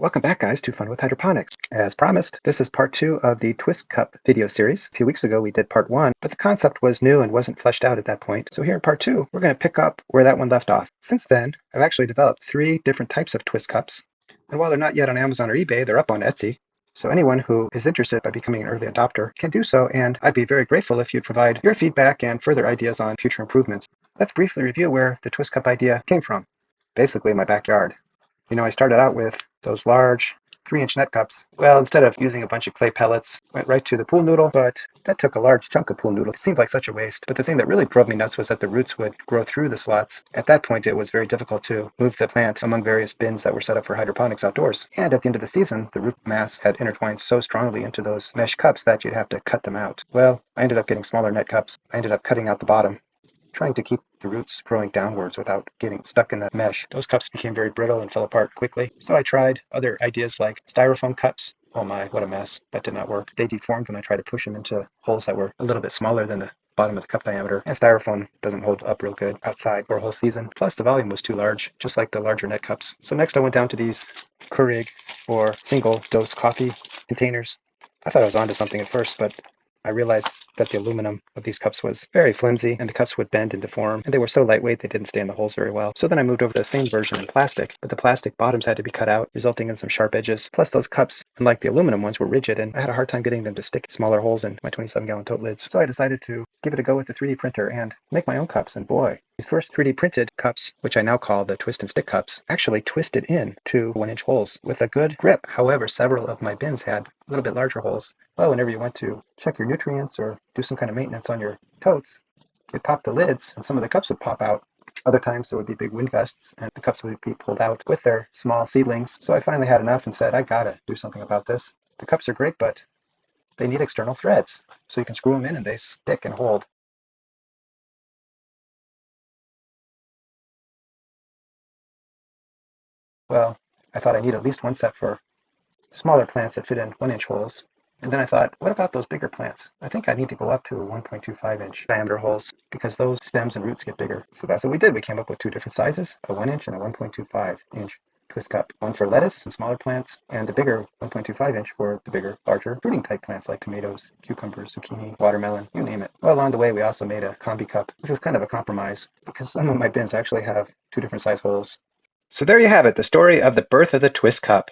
Welcome back, guys, to Fun with Hydroponics. As promised, this is part 2 of the Twist-Cup video series. A few weeks ago, we did part 1, but the concept was new and wasn't fleshed out at that point. So here in part 2, we're going to pick up where that one left off. Since then, I've actually developed 3 different types of twist cups. And while they're not yet on Amazon or eBay, they're up on Etsy. So anyone who is interested by becoming an early adopter can do so, and I'd be very grateful if you'd provide your feedback and further ideas on future improvements. Let's briefly review where the twist cup idea came from. Basically, my backyard. I started out with those large 3-inch net cups. Well, instead of using a bunch of clay pellets, went right to the pool noodle, but that took a large chunk of pool noodle. It seemed like such a waste. But the thing that really drove me nuts was that the roots would grow through the slots. At that point, it was very difficult to move the plant among various bins that were set up for hydroponics outdoors. And at the end of the season, the root mass had intertwined so strongly into those mesh cups that you'd have to cut them out. Well, I ended up getting smaller net cups. I ended up cutting out the bottom, trying to keep the roots growing downwards without getting stuck in the mesh. Those cups became very brittle and fell apart quickly. So I tried other ideas like styrofoam cups. Oh my, what a mess. That did not work. They deformed when I tried to push them into holes that were a little bit smaller than the bottom of the cup diameter. And styrofoam doesn't hold up real good outside for a whole season. Plus the volume was too large, just like the larger net cups. So next I went down to these Keurig or single dose coffee containers. I thought I was onto something at first, but I realized that the aluminum of these cups was very flimsy and the cups would bend and deform, and they were so lightweight they didn't stay in the holes very well. So then I moved over to the same version in plastic, but the plastic bottoms had to be cut out, resulting in some sharp edges. Plus those cups, unlike the aluminum ones, were rigid, and I had a hard time getting them to stick smaller holes in my 27-gallon tote lids. So I decided to give it a go with the 3D printer and make my own cups, and boy, these first 3D printed cups, which I now call the twist and stick cups, actually twisted in to 1-inch holes with a good grip. However, several of my bins had a little bit larger holes. Well, whenever you went to check your nutrients or do some kind of maintenance on your totes, you'd pop the lids and some of the cups would pop out. Other times there would be big wind gusts and the cups would be pulled out with their small seedlings. So I finally had enough and said, I gotta do something about this. The cups are great, but they need external threads. So you can screw them in and they stick and hold. Well, I thought I need at least one set for smaller plants that fit in 1-inch holes. And then I thought, what about those bigger plants? I think I need to go up to 1.25-inch diameter holes because those stems and roots get bigger. So that's what we did. We came up with 2 different sizes, a 1-inch and a 1.25-inch twist cup. One for lettuce and smaller plants, and the bigger 1.25-inch for the bigger, larger fruiting type plants like tomatoes, cucumbers, zucchini, watermelon, you name it. Well, along the way, we also made a combi cup, which was kind of a compromise because some of my bins actually have 2 different size holes. So there you have it, the story of the birth of the twist cup.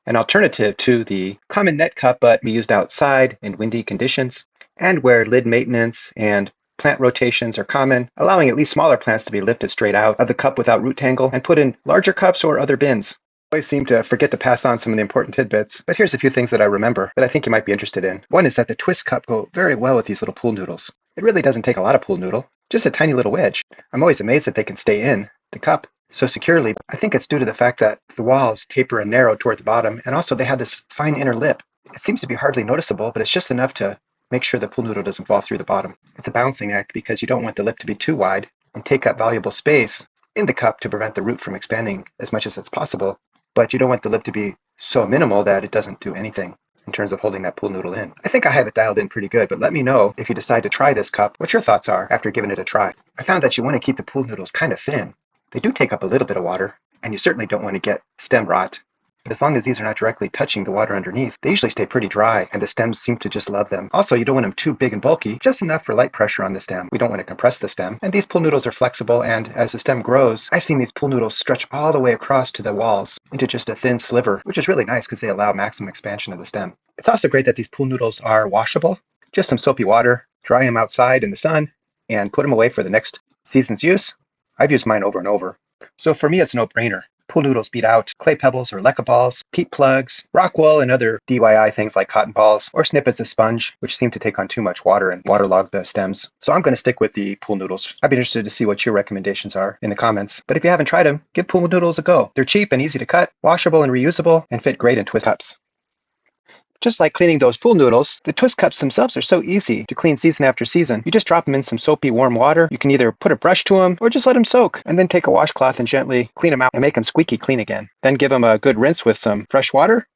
An alternative to the common net cup, but be used outside in windy conditions and where lid maintenance and plant rotations are common, allowing at least smaller plants to be lifted straight out of the cup without root-tangle and put in larger cups or other bins. I always seem to forget to pass on some of the important tidbits, but here's a few things that I remember that I think you might be interested in. One is that the twist cup go very well with these little pool noodles. It really doesn't take a lot of pool noodle, just a tiny little wedge. I'm always amazed that they can stay in the cup so securely. I think it's due to the fact that the walls taper and narrow toward the bottom, and also they have this fine inner lip. It seems to be hardly noticeable, but it's just enough to make sure the pool noodle doesn't fall through the bottom. It's a balancing act because you don't want the lip to be too wide and take up valuable space in the cup to prevent the root from expanding as much as it's possible, but you don't want the lip to be so minimal that it doesn't do anything in terms of holding that pool noodle in. I think I have it dialed in pretty good, but let me know if you decide to try this cup, what your thoughts are after giving it a try. I found that you want to keep the pool noodles kind of thin. They do take up a little bit of water, and you certainly don't want to get stem rot. But as long as these are not directly touching the water underneath, they usually stay pretty dry, and the stems seem to just love them. Also, you don't want them too big and bulky, just enough for light pressure on the stem. We don't want to compress the stem. And these pool noodles are flexible, and as the stem grows, I've seen these pool noodles stretch all the way across to the walls into just a thin sliver, which is really nice because they allow maximum expansion of the stem. It's also great that these pool noodles are washable. Just some soapy water, dry them outside in the sun, and put them away for the next season's use. I've used mine over and over. So for me, it's a no-brainer. Pool noodles beat out clay pebbles or leca balls, peat plugs, rock wool, and other DIY things like cotton balls or snippets of sponge, which seem to take on too much water and waterlog the stems. So I'm going to stick with the pool noodles. I'd be interested to see what your recommendations are in the comments. But if you haven't tried them, give pool noodles a go. They're cheap and easy to cut, washable and reusable, and fit great in twist cups. Just like cleaning those pool noodles, the twist cups themselves are so easy to clean season after season. You just drop them in some soapy warm water. You can either put a brush to them or just let them soak, and then take a washcloth and gently clean them out and make them squeaky clean again. Then give them a good rinse with some fresh water,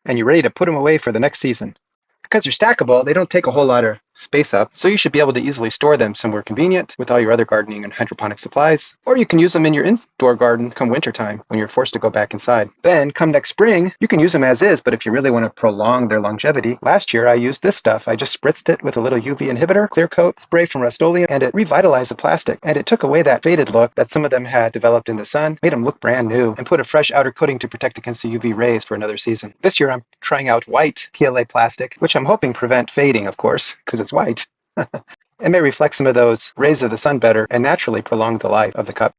and you're ready to put them away for the next season. Because they're stackable, they don't take a whole lot of space up, so you should be able to easily store them somewhere convenient with all your other gardening and hydroponic supplies. Or you can use them in your indoor garden come wintertime when you're forced to go back inside. Then, come next spring, you can use them as is, but if you really want to prolong their longevity, last year I used this stuff. I just spritzed it with a little UV inhibitor, clear coat spray from Rust-Oleum, and it revitalized the plastic. And it took away that faded look that some of them had developed in the sun, made them look brand new, and put a fresh outer coating to protect against the UV rays for another season. This year I'm trying out white PLA plastic, which I'm hoping prevent fading, of course, because it's white. It may reflect some of those rays of the sun better and naturally prolong the life of the cup.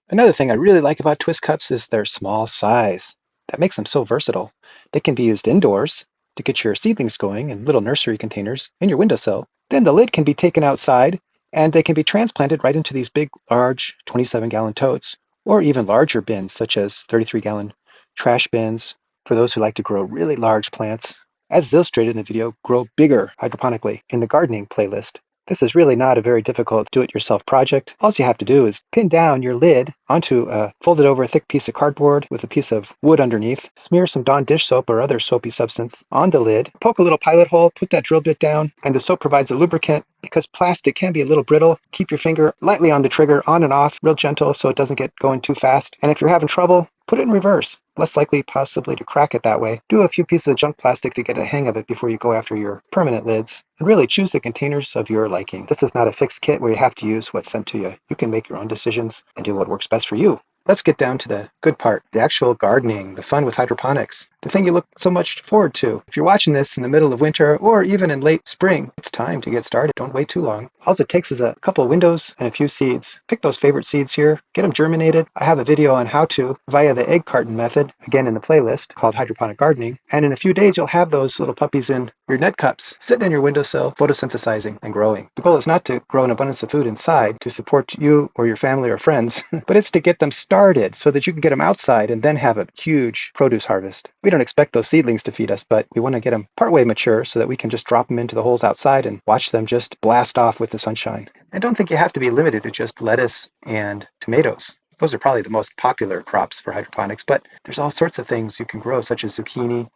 Another thing I really like about twist cups is their small size. That makes them so versatile. They can be used indoors to get your seedlings going in little nursery containers in your windowsill. Then the lid can be taken outside and they can be transplanted right into these big, large 27-gallon totes, or even larger bins such as 33-gallon trash bins for those who like to grow really large plants. As illustrated in the video, grow bigger hydroponically in the gardening playlist. This is really not a very difficult do-it-yourself project. All you have to do is pin down your lid onto a folded over thick piece of cardboard with a piece of wood underneath, smear some Dawn dish soap or other soapy substance on the lid, poke a little pilot hole, put that drill bit down, and the soap provides a lubricant. Because plastic can be a little brittle, keep your finger lightly on the trigger, on and off, real gentle so it doesn't get going too fast. And if you're having trouble, put it in reverse. Less likely possibly to crack it that way. Do a few pieces of junk plastic to get a hang of it before you go after your permanent lids. And really choose the containers of your liking. This is not a fixed kit where you have to use what's sent to you. You can make your own decisions and do what works best for you. Let's get down to the good part, the actual gardening, the fun with hydroponics, the thing you look so much forward to. If you're watching this in the middle of winter or even in late spring, it's time to get started. Don't wait too long. All it takes is a couple of windows and a few seeds. Pick those favorite seeds here, get them germinated. I have a video on how to via the egg carton method, again in the playlist called Hydroponic Gardening. And in a few days, you'll have those little puppies in your net cups, sitting in your windowsill, photosynthesizing and growing. The goal is not to grow an abundance of food inside to support you or your family or friends, but it's to get them started so that you can get them outside and then have a huge produce harvest. We don't expect those seedlings to feed us, but we want to get them partway mature so that we can just drop them into the holes outside and watch them just blast off with the sunshine. And don't think you have to be limited to just lettuce and tomatoes. Those are probably the most popular crops for hydroponics, but there's all sorts of things you can grow, such as zucchini,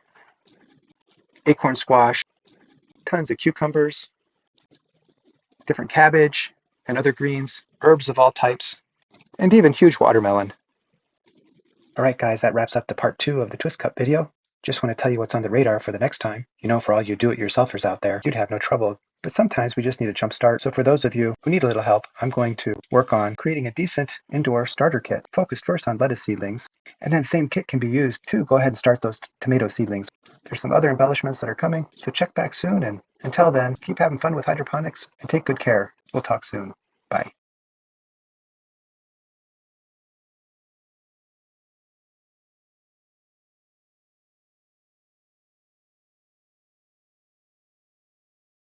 acorn squash, tons of cucumbers, different cabbage and other greens, herbs of all types, and even huge watermelon. All right, guys, that wraps up the part 2 of the Twist Cup video. Just want to tell you what's on the radar for the next time. You know, for all you do-it-yourselfers out there, you'd have no trouble. But sometimes we just need a jump start. So for those of you who need a little help, I'm going to work on creating a decent indoor starter kit, focused first on lettuce seedlings. And then same kit can be used to go ahead and start those tomato seedlings. There's some other embellishments that are coming, so check back soon. And until then, keep having fun with hydroponics and take good care. We'll talk soon. Bye.